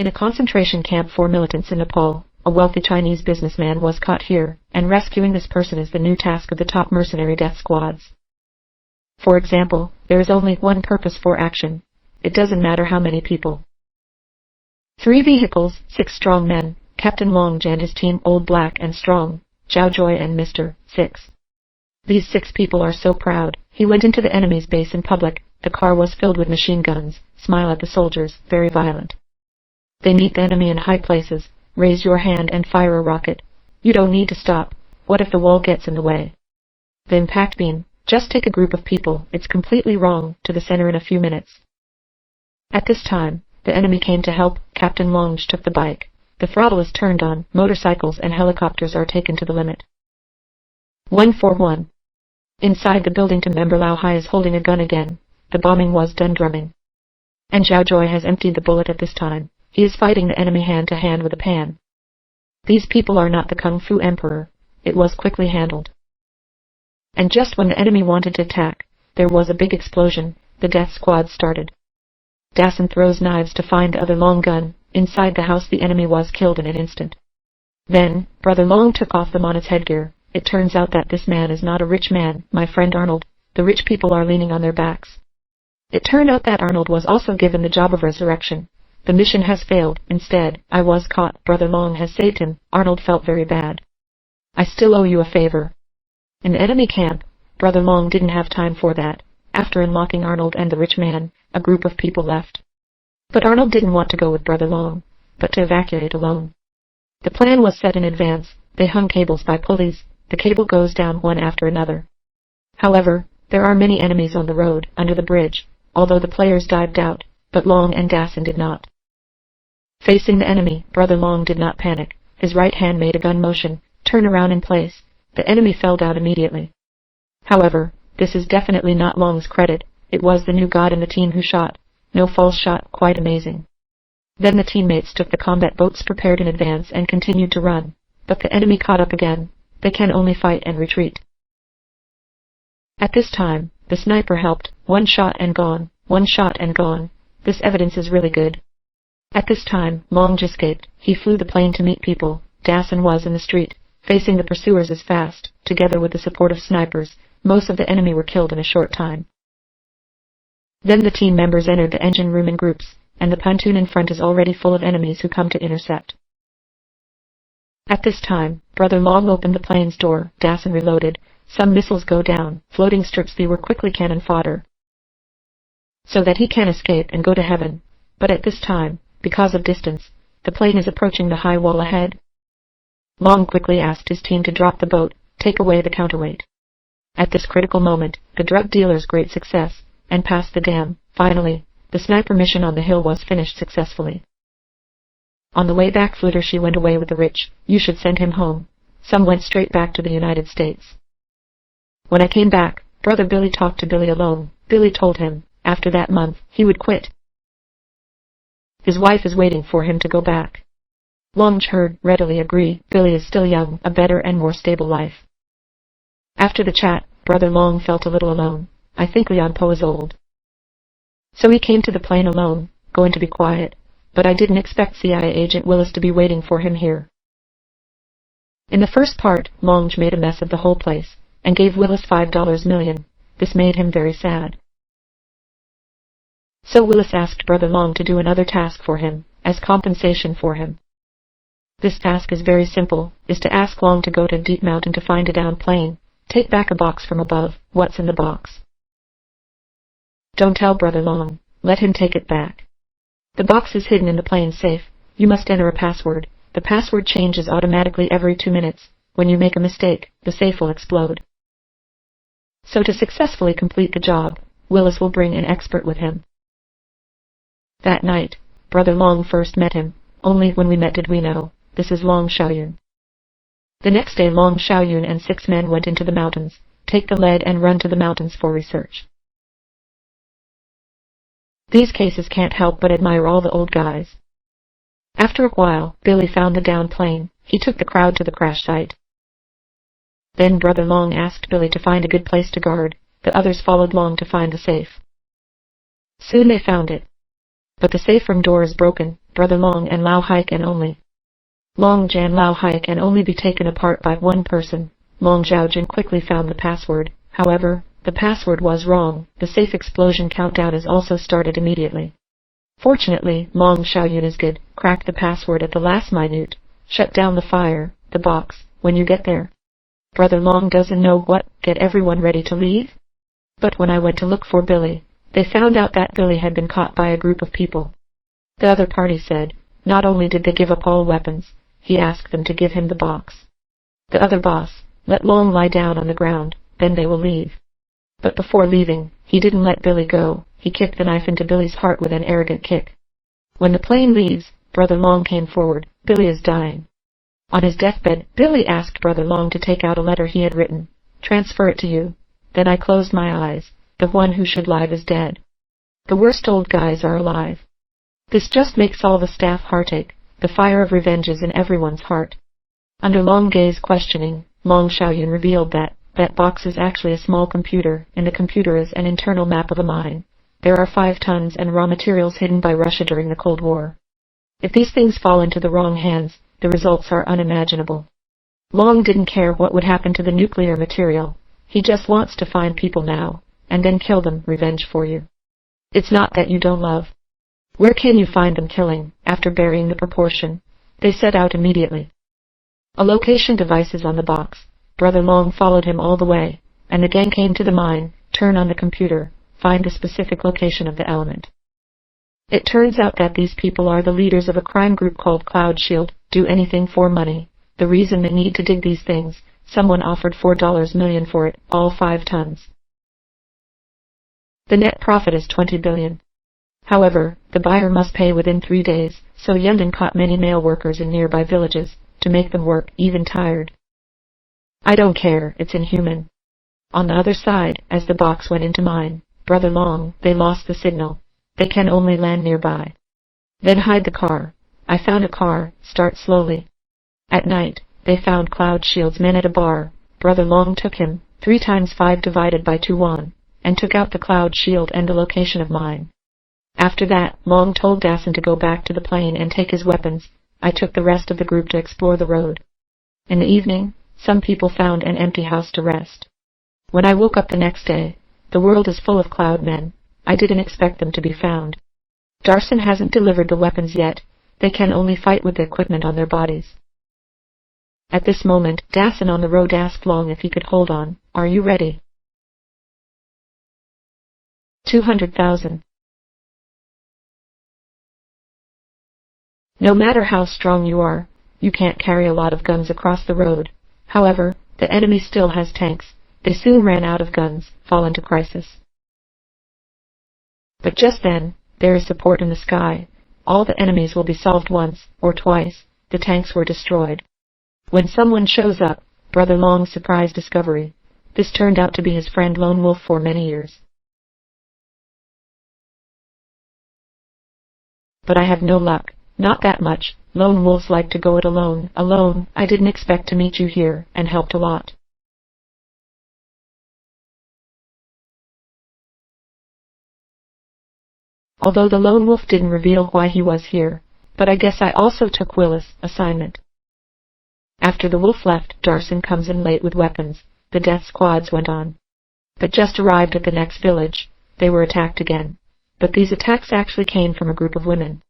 In a concentration camp for militants in Nepal, a wealthy Chinese businessman was caught here, and rescuing this person is the new task of the top mercenary death squads. For example, there is only one purpose for action. It doesn't matter how many people. 3 vehicles, 6 strong men, Captain Long and his team, Old Black and Strong, Zhao Joy and Mr. 6. These 6 people are so proud. He went into the enemy's base in public. The car was filled with machine guns. Smile at the soldiers, very violent. They meet the enemy in high places. Raise your hand and fire a rocket. You don't need to stop. What if the wall gets in the way? The impact beam. Just take a group of people, it's completely wrong, to the center in a few minutes. At this time, the enemy came to help. Captain Long took the bike. The throttle is turned on. Motorcycles and helicopters are taken to the limit. 141. Inside the building, Member Lao Hai is holding a gun again. The bombing was done drumming. And Zhao Joy has emptied the bullet at this time. He is fighting the enemy hand to hand with a pan. These people are not the Kung Fu Emperor. It was quickly handled. And just when the enemy wanted to attack, there was a big explosion. The death squad started. Dasan throws knives to find the other long gun. Inside the house, the enemy was killed in an instant. Then, Brother Long took off the Monet's headgear. It turns out that this man is not a rich man, my friend Arnold. The rich people are leaning on their backs. It turned out that Arnold was also given the job of resurrection. The mission has failed. Instead, I was caught. Brother Long has saved him. Arnold felt very bad. I still owe you a favor. In the enemy camp, Brother Long didn't have time for that. After unlocking Arnold and the rich man, a group of people left. But Arnold didn't want to go with Brother Long, but to evacuate alone. The plan was set in advance. They hung cables by pulleys. The cable goes down one after another. However, there are many enemies on the road, under the bridge, although the players dived out, but Long and Dasan did not. Facing the enemy, Brother Long did not panic. His right hand made a gun motion, turn around in place. The enemy fell down immediately. However, this is definitely not Long's credit. It was the new god in the team who shot. No false shot, quite amazing. Then the teammates took the combat boats prepared in advance and continued to run. But the enemy caught up again. They can only fight and retreat. At this time, the sniper helped. 1 shot and gone. 1 shot and gone. This evidence is really good. At this time, Long escaped. He flew the plane to meet people. Dasan was in the street, facing the pursuers as fast. Together with the support of snipers, most of the enemy were killed in a short time. Then the team members entered the engine room in groups, and the pontoon in front is already full of enemies who come to intercept. At this time, Brother Long opened the plane's door. Dasan reloaded. Some missiles go down. Floating strips, they were quickly cannon fodder, so that he can escape and go to heaven. But at this time, because of distance, the plane is approaching the high wall ahead. Long quickly asked his team to drop the boat, take away the counterweight. At this critical moment, the drug dealer's great success, and passed the dam. Finally, the sniper mission on the hill was finished successfully. On the way back, Fluttershy went away with the rich. You should send him home. Some went straight back to the United States. When I came back, Brother Billy talked to Billy alone. Billy told him, after that month, he would quit. His wife is waiting for him to go back. Long heard, readily agree. Billy is still young, a better and more stable life. After the chat, Brother Long felt a little alone. I think Leon Po is old. So he came to the plane alone, going to be quiet, but I didn't expect CIA agent Willis to be waiting for him here. In the first part, Long made a mess of the whole place, and gave Willis $5 million. This made him very sad. So Willis asked Brother Long to do another task for him, as compensation for him. This task is very simple, is to ask Long to go to Deep Mountain to find a down plane, take back a box from above. What's in the box? Don't tell Brother Long, let him take it back. The box is hidden in the plane safe. You must enter a password. The password changes automatically every 2 minutes. When you make a mistake, the safe will explode. So to successfully complete the job, Willis will bring an expert with him. That night, Brother Long first met him. Only when we met did we know, this is Long Xiaoyun. The next day Long Xiaoyun and 6 men went into the mountains, take the lead and run to the mountains for research. These cases can't help but admire all the old guys. After a while, Billy found the down plane. He took the crowd to the crash site. Then Brother Long asked Billy to find a good place to guard. The others followed Long to find the safe. Soon they found it. But the safe room door is broken. Brother Long and Lao Hai can only. Long Jan Lao Hai can only be taken apart by one person. Long Zhaojin quickly found the password. However, the password was wrong. The safe explosion countdown is also started immediately. Fortunately, Long Xiaoyun is good. Crack the password at the last minute. Shut down the fire, the box, when you get there. Brother Long doesn't know what. Get everyone ready to leave? But when I went to look for Billy, they found out that Billy had been caught by a group of people. The other party said, not only did they give up all weapons, he asked them to give him the box. The other boss, let Long lie down on the ground, then they will leave. But before leaving, he didn't let Billy go. He kicked the knife into Billy's heart with an arrogant kick. When the plane leaves, Brother Long came forward. Billy is dying. On his deathbed, Billy asked Brother Long to take out a letter he had written. Transfer it to you. Then I closed my eyes. The one who should live is dead. The worst old guys are alive. This just makes all the staff heartache. The fire of revenge is in everyone's heart. Under Long Gay's questioning, Long Xiaoyun revealed that box is actually a small computer, and the computer is an internal map of a mine. There are 5 tons and raw materials hidden by Russia during the Cold War. If these things fall into the wrong hands, the results are unimaginable. Long didn't care what would happen to the nuclear material. He just wants to find people now, and then kill them. Revenge for you. It's not that you don't love. Where can you find them? Killing. After burying the proportion, they set out immediately. A location device is on the box. Brother Long followed him all the way, and the gang came to the mine. Turn on the computer, find the specific location of the element. It turns out that these people are the leaders of a crime group called Cloud Shield. Do anything for money. The reason they need to dig these things, someone offered $4 million for it, all 5 tons. The net profit is 20 billion. However, the buyer must pay within 3 days, so Yundin caught many male workers in nearby villages, to make them work, even tired. I don't care, it's inhuman. On the other side, as the box went into mine, Brother Long, they lost the signal. They can only land nearby. Then hide the car. I found a car, start slowly. At night, they found Cloud Shield's men at a bar. Brother Long took him, 3 times 5 divided by 2 won, and took out the Cloud Shield and the location of mine. After that, Long told Dassen to go back to the plane and take his weapons. I took the rest of the group to explore the road. In the evening, some people found an empty house to rest. When I woke up the next day, the world is full of Cloud men. I didn't expect them to be found. Dassen hasn't delivered the weapons yet. They can only fight with the equipment on their bodies. At this moment, Dassen on the road asked Long if he could hold on. Are you ready? 200,000. No matter how strong you are, you can't carry a lot of guns across the road. However, the enemy still has tanks. They soon ran out of guns, fall into crisis. But just then, there is support in the sky. All the enemies will be solved once, or twice. The tanks were destroyed. When someone shows up, Brother Long's surprise discovery. This turned out to be his friend Lone Wolf for many years. But I have no luck. Not that much. Lone wolves like to go it alone. Alone, I didn't expect to meet you here, and helped a lot. Although the lone wolf didn't reveal why he was here, but I guess I also took Willis' assignment. After the wolf left, Dassen comes in late with weapons. The death squads went on. But just arrived at the next village, they were attacked again. But these attacks actually came from a group of women.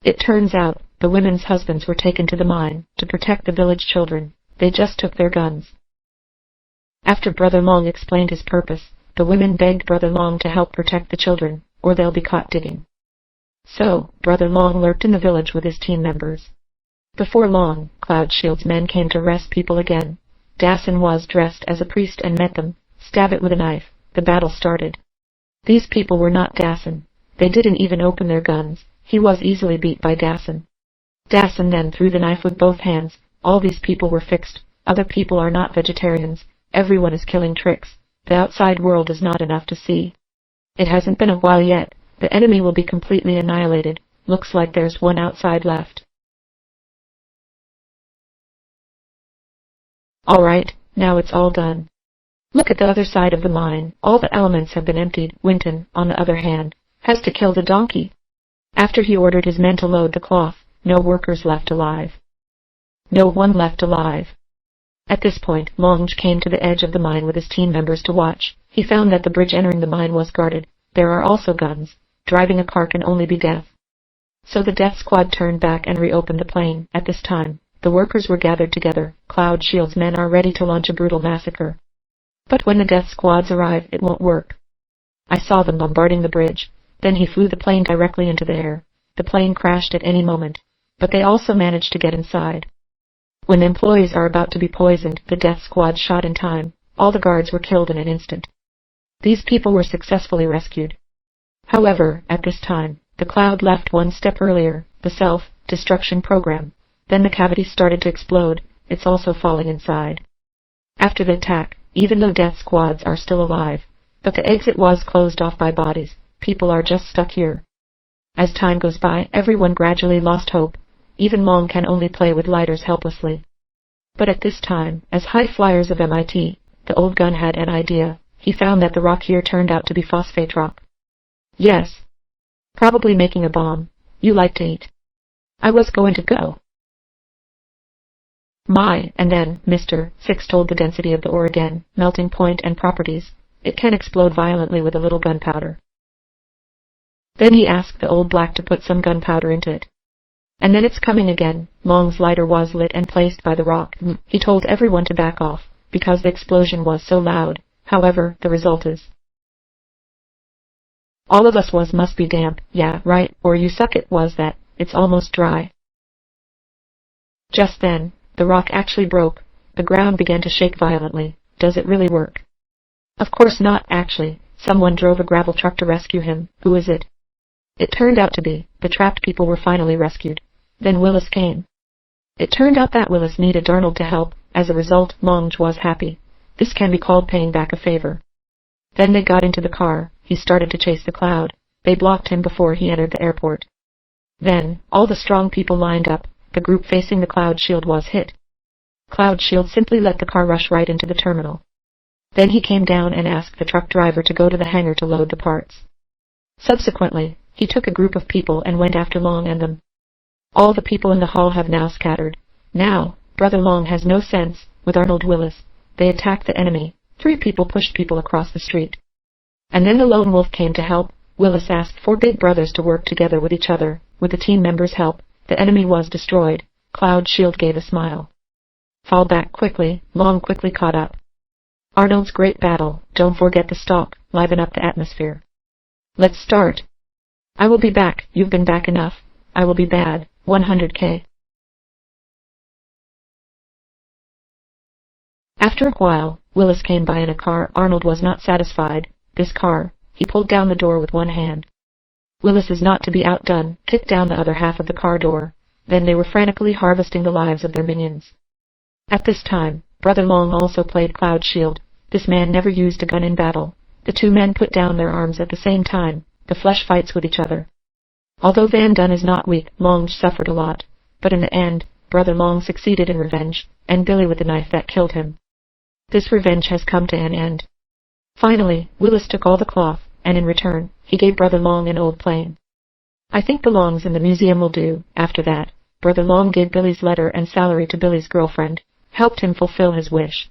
It turns out, the women's husbands were taken to the mine, to protect the village children. They just took their guns. After Brother Long explained his purpose, the women begged Brother Long to help protect the children, or they'll be caught digging. So, Brother Long lurked in the village with his team members. Before long, Cloud Shield's men came to arrest people again. Dassen was dressed as a priest and met them. Stab it with a knife. The battle started. These people were not Dassen. They didn't even open their guns. He was easily beat by Dassen. Dassen then threw the knife with both hands. All these people were fixed. Other people are not vegetarians. Everyone is killing tricks. The outside world is not enough to see. It hasn't been a while yet. The enemy will be completely annihilated. Looks like there's one outside left. Alright, now it's all done. Look at the other side of the mine. All the elements have been emptied. Winton, on the other hand, has to kill the donkey. After he ordered his men to load the cloth, no workers left alive. No one left alive. At this point, Shange came to the edge of the mine with his team members to watch. He found that the bridge entering the mine was guarded. There are also guns. Driving a car can only be death. So the death squad turned back and reopened the plane. At this time, the workers were gathered together. Cloud Shield's men are ready to launch a brutal massacre. But when the death squads arrive, it won't work. I saw them bombarding the bridge. Then he flew the plane directly into the air. The plane crashed at any moment, but they also managed to get inside. When the employees are about to be poisoned, the death squad shot in time. All the guards were killed in an instant. These people were successfully rescued. However, at this time, the cloud left one step earlier, the self-destruction program. Then the cavity started to explode. It's also falling inside. After the attack, even though death squads are still alive, but the exit was closed off by bodies. People are just stuck here. As time goes by, everyone gradually lost hope. Even Long can only play with lighters helplessly. But at this time, as high flyers of MIT, the old gun had an idea. He found that the rock here turned out to be phosphate rock. Yes. Probably making a bomb. You like to eat. I was going to go. And then, Mr. Six told the density of the ore again, melting point and properties. It can explode violently with a little gunpowder. Then he asked the old black to put some gunpowder into it. And then it's coming again. Long's lighter was lit and placed by the rock. He told everyone to back off, because the explosion was so loud. However, the result is... all of us must be damp. Yeah, right, or you suck it was that. It's almost dry. Just then, the rock actually broke. The ground began to shake violently. Does it really work? Of course not, actually. Someone drove a gravel truck to rescue him. Who is it? It turned out to be, the trapped people were finally rescued. Then Willis came. It turned out that Willis needed Arnold to help. As a result, Shange was happy. This can be called paying back a favor. Then they got into the car. He started to chase the cloud. They blocked him before he entered the airport. Then, all the strong people lined up. The group facing the cloud shield was hit. Cloud shield simply let the car rush right into the terminal. Then he came down and asked the truck driver to go to the hangar to load the parts. Subsequently, he took a group of people and went after Long and them. All the people in the hall have now scattered. Now, Brother Long has no sense. With Arnold Willis, they attacked the enemy. 3 people pushed people across the street. And then the lone wolf came to help. Willis asked 4 big brothers to work together with each other. With the team members' help, the enemy was destroyed. Cloud Shield gave a smile. Fall back quickly. Long quickly caught up. Arnold's great battle. Don't forget to stalk. Liven up the atmosphere. Let's start. I will be back. You've been back enough. I will be bad. 100K. After a while, Willis came by in a car. Arnold was not satisfied. This car. He pulled down the door with one hand. Willis is not to be outdone. Kicked down the other half of the car door. Then they were frantically harvesting the lives of their minions. At this time, Brother Long also played Cloud Shield. This man never used a gun in battle. The 2 men put down their arms at the same time. The flesh fights with each other. Although Van Dun is not weak, Long suffered a lot. But in the end, Brother Long succeeded in revenge, and Billy with the knife that killed him. This revenge has come to an end. Finally, Willis took all the cloth, and in return, he gave Brother Long an old plane. I think the Longs in the museum will do. After that, Brother Long gave Billy's letter and salary to Billy's girlfriend, helped him fulfill his wish.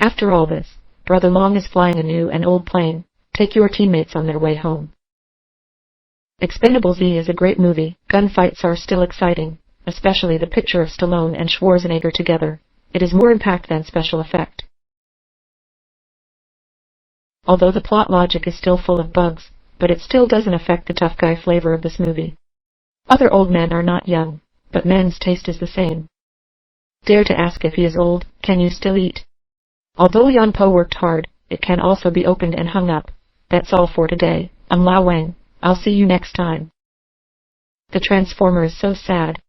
After all this, Brother Long is flying a new and old plane. Take your teammates on their way home. Expendables Z is a great movie. Gunfights are still exciting, especially the picture of Stallone and Schwarzenegger together. It is more impact than special effect. Although the plot logic is still full of bugs, but it still doesn't affect the tough guy flavor of this movie. Other old men are not young, but men's taste is the same. Dare to ask if he is old, can you still eat? Although Yan Po worked hard, it can also be opened and hung up. That's all for today. I'm Lao Wang. I'll see you next time. The Transformer is so sad.